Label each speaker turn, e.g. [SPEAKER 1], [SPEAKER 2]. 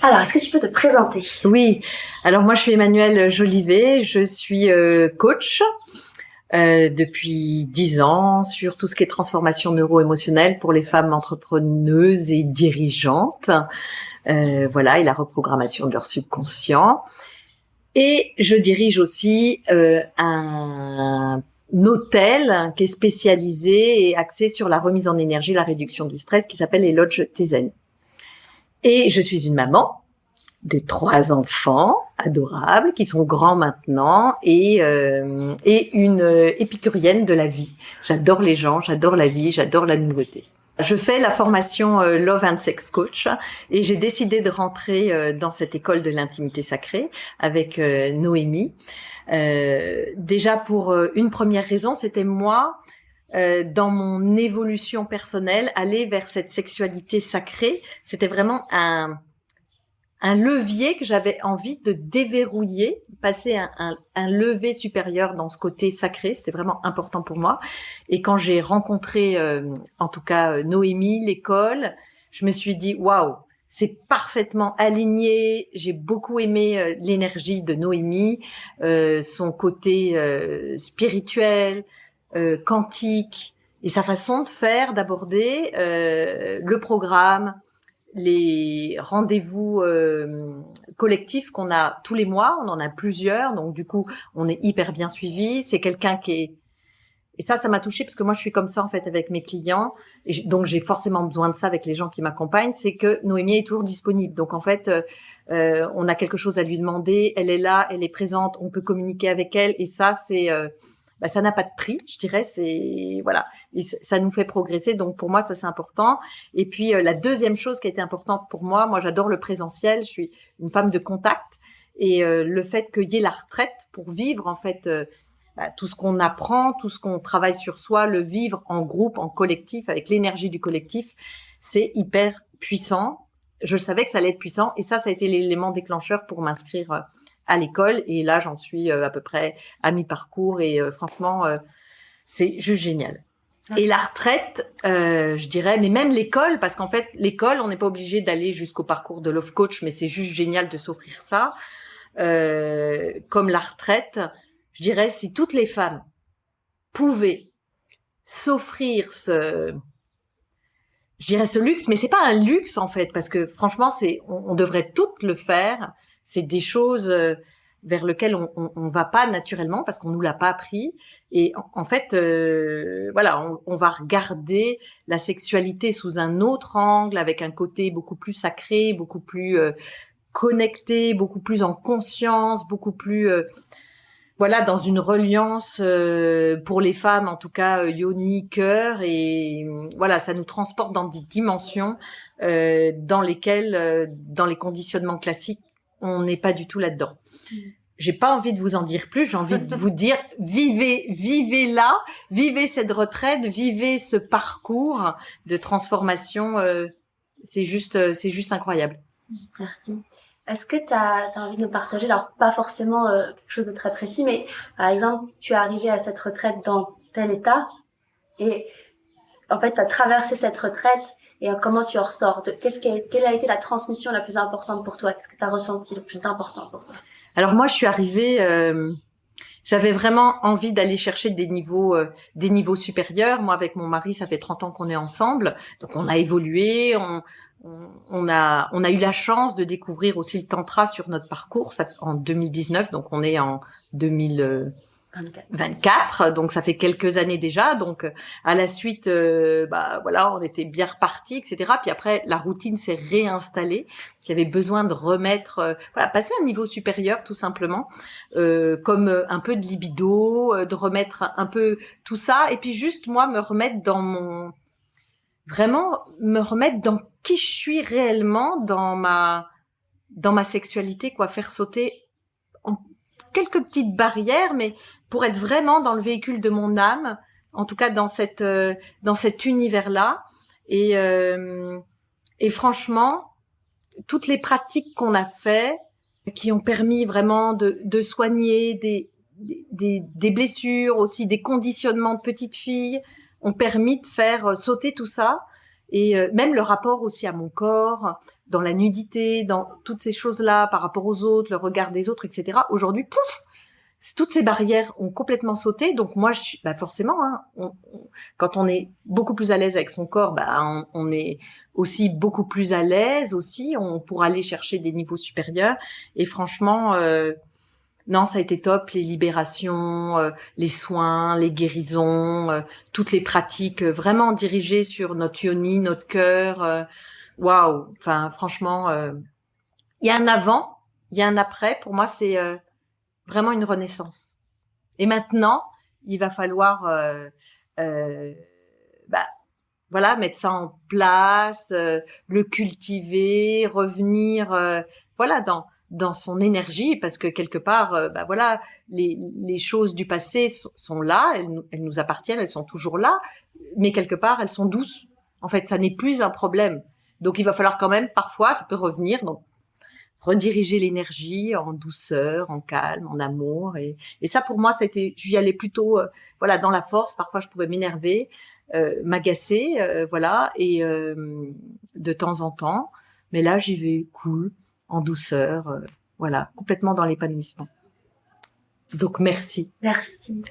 [SPEAKER 1] Alors, est-ce que tu peux te présenter?
[SPEAKER 2] Oui, alors moi je suis Emmanuelle Jolivet, je suis coach depuis 10 ans sur tout ce qui est transformation neuro-émotionnelle pour les femmes entrepreneuses et dirigeantes, voilà, et la reprogrammation de leur subconscient. Et je dirige aussi un hôtel qui est spécialisé et axé sur la remise en énergie, la réduction du stress, qui s'appelle les Lodges Thézani. Et je suis une maman de 3 enfants adorables qui sont grands maintenant et une épicurienne de la vie. J'adore les gens, j'adore la vie, j'adore la nouveauté. Je fais la formation Love and Sex Coach et j'ai décidé de rentrer dans cette école de l'intimité sacrée avec Noémie. Déjà pour une première raison, c'était moi dans mon évolution personnelle, aller vers cette sexualité sacrée. C'était vraiment un levier que j'avais envie de déverrouiller, passer un lever supérieur dans ce côté sacré, c'était vraiment important pour moi. Et quand j'ai rencontré, en tout cas Noémie, l'école, je me suis dit waouh, c'est parfaitement aligné. J'ai beaucoup aimé l'énergie de Noémie, son côté spirituel, quantique et sa façon de faire, d'aborder le programme, les rendez-vous collectifs qu'on a tous les mois, on en a plusieurs, donc du coup on est hyper bien suivi. C'est quelqu'un qui est, et ça m'a touchée parce que moi je suis comme ça en fait avec mes clients, et donc j'ai forcément besoin de ça avec les gens qui m'accompagnent, c'est que Noémie est toujours disponible. Donc en fait on a quelque chose à lui demander, elle est là, elle est présente, on peut communiquer avec elle, et ça c'est ça n'a pas de prix, je dirais, c'est voilà, et ça nous fait progresser. Donc pour moi ça c'est important. Et puis la deuxième chose qui a été importante pour moi j'adore le présentiel, je suis une femme de contact, et le fait qu'il y ait la retraite pour vivre en fait tout ce qu'on apprend, tout ce qu'on travaille sur soi, le vivre en groupe, en collectif, avec l'énergie du collectif, c'est hyper puissant. Je savais que ça allait être puissant, et ça a été l'élément déclencheur pour m'inscrire à l'école. Et là, j'en suis à peu près à mi-parcours, et franchement, c'est juste génial. Et la retraite, je dirais, mais même l'école, parce qu'en fait, l'école, on n'est pas obligé d'aller jusqu'au parcours de Love Coach, mais c'est juste génial de s'offrir ça. Comme la retraite, je dirais, si toutes les femmes pouvaient s'offrir je dirais ce luxe, mais c'est pas un luxe en fait, parce que franchement, on devrait toutes le faire. C'est des choses vers lesquelles on va pas naturellement parce qu'on nous l'a pas appris. Et en fait, voilà, on va regarder la sexualité sous un autre angle, avec un côté beaucoup plus sacré, beaucoup plus connecté, beaucoup plus en conscience, beaucoup plus voilà, dans une reliance pour les femmes, en tout cas yoni, cœur, et voilà, ça nous transporte dans des dimensions dans lesquelles, dans les conditionnements classiques, on n'est pas du tout là-dedans. J'ai pas envie de vous en dire plus, j'ai envie de vous dire, vivez là, vivez cette retraite, vivez ce parcours de transformation, c'est juste incroyable.
[SPEAKER 1] Merci. Est-ce que tu as envie de nous partager, alors pas forcément quelque chose de très précis, mais par exemple, tu es arrivé à cette retraite dans tel état, et en fait, tu as traversé cette retraite, et comment tu en ressors? Quelle a été la transmission la plus importante pour toi? Qu'est-ce que tu as ressenti le plus important pour toi?
[SPEAKER 2] Alors moi, je suis arrivée, j'avais vraiment envie d'aller chercher des niveaux supérieurs. Moi, avec mon mari, ça fait 30 ans qu'on est ensemble, donc on a évolué, on a eu la chance de découvrir aussi le tantra sur notre parcours en 2019, donc on est en 2024, donc ça fait quelques années déjà. Donc à la suite, voilà, on était bien repartis, etc. Puis après, la routine s'est réinstallée. Il y avait besoin de remettre, voilà, passer à un niveau supérieur tout simplement, comme un peu de libido, de remettre un peu tout ça, et puis juste moi me remettre dans qui je suis réellement, dans ma sexualité, quoi, faire sauter quelques petites barrières, mais pour être vraiment dans le véhicule de mon âme, en tout cas dans cet univers-là. Et franchement, toutes les pratiques qu'on a fait, qui ont permis vraiment de soigner des blessures, aussi des conditionnements de petites filles, ont permis de faire sauter tout ça. Et même le rapport aussi à mon corps, dans la nudité, dans toutes ces choses-là, par rapport aux autres, le regard des autres, etc. Aujourd'hui, pouf, toutes ces barrières ont complètement sauté. Donc moi, forcément, hein, quand on est beaucoup plus à l'aise avec son corps, on est aussi beaucoup plus à l'aise aussi. On pourra aller chercher des niveaux supérieurs. Et franchement, non, ça a été top. Les libérations, les soins, les guérisons, toutes les pratiques vraiment dirigées sur notre yoni, notre cœur. Waouh. Enfin, franchement, il y a un avant, il y a un après. Pour moi, c'est vraiment une renaissance. Et maintenant, il va falloir, euh, bah, voilà, mettre ça en place, le cultiver, revenir, voilà, dans son énergie, parce que quelque part, voilà, les choses du passé sont là, elles nous appartiennent, elles sont toujours là, mais quelque part, elles sont douces. En fait, ça n'est plus un problème. Donc, il va falloir quand même, parfois, ça peut revenir. Donc, rediriger l'énergie en douceur, en calme, en amour. Et ça, pour moi, j'y allais plutôt, voilà, dans la force. Parfois, je pouvais m'énerver, m'agacer, voilà, et de temps en temps. Mais là, j'y vais cool, en douceur, voilà, complètement dans l'épanouissement. Donc, merci.
[SPEAKER 1] Merci.